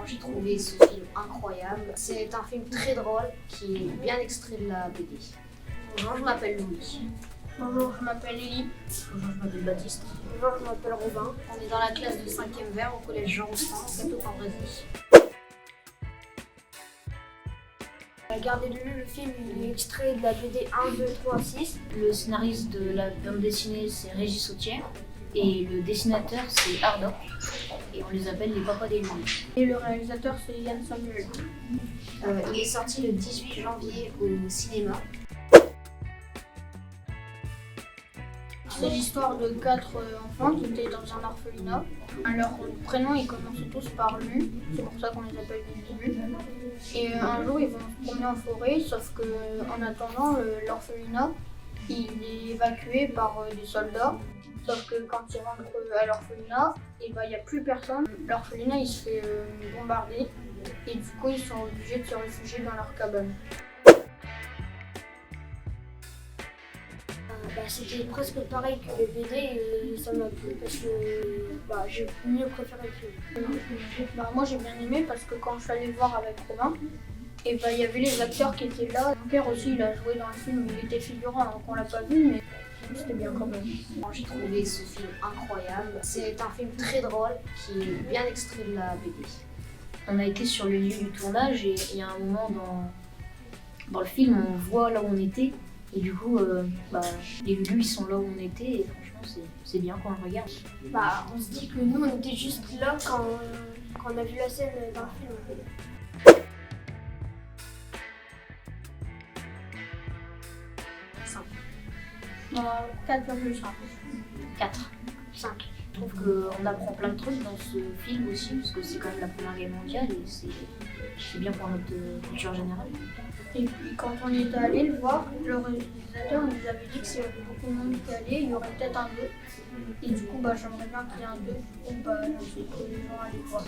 J'ai trouvé ce film incroyable. C'est un film très drôle qui est bien extrait de la BD. Bonjour, je m'appelle Louis. Bonjour, je m'appelle Lily. Bonjour, je m'appelle Baptiste. Bonjour, je m'appelle Robin. On est dans la classe de 5e vert au collège Jean Rostand, Cateau-Cambrésis. Regardez-le, le film il est extrait de la BD 1, 2, 3, 6. Le scénariste de la bande dessinée, c'est Régis Sautier. Et le dessinateur, c'est Ardor. Et on les appelle les papas des Louis. Et le réalisateur, c'est Yann Samuel. Il est sorti le 18 janvier au cinéma. C'est l'histoire de 4 enfants qui étaient dans un orphelinat. Leurs prénoms, ils commencent tous par Lu, c'est pour ça qu'on les appelle les Lu. Et un jour, ils vont se promener en forêt, sauf qu'en attendant, l'orphelinat, il est évacué par des soldats. Sauf que quand ils rentrent à l'orphelinat, il n'y a plus personne. L'orphelinat, il se fait bombarder et du coup, ils sont obligés de se réfugier dans leur cabane. C'était presque pareil que les BD et ça m'a plu parce que j'ai mieux préféré le film. Moi j'ai bien aimé parce que quand je suis allée le voir avec Robin, il y avait les acteurs qui étaient là. Mon père aussi il a joué dans le film, il était figurant donc on l'a pas vu mais c'était bien quand même. J'ai trouvé ce film incroyable. C'est un film très drôle qui est bien extrait de la BD. On a été sur le lieu du tournage et il y a un moment dans le film, on voit là où on était. Et du coup, les Lulus ils sont là où on était et franchement c'est bien quand on le regarde. On se dit que nous on était juste là quand on a vu la scène dans le film. 5. 4,5. 4. 5. Je trouve qu'on apprend plein de trucs dans ce film aussi, parce que c'est quand même la Première Guerre mondiale et c'est bien pour notre culture générale. Et puis quand on était allé le voir, le réalisateur nous avait dit que s'il y avait beaucoup de monde qui allait, il y aurait peut-être un 2. Et du coup, j'aimerais bien qu'il y ait un 2. Du coup, j'invite les gens à aller voir.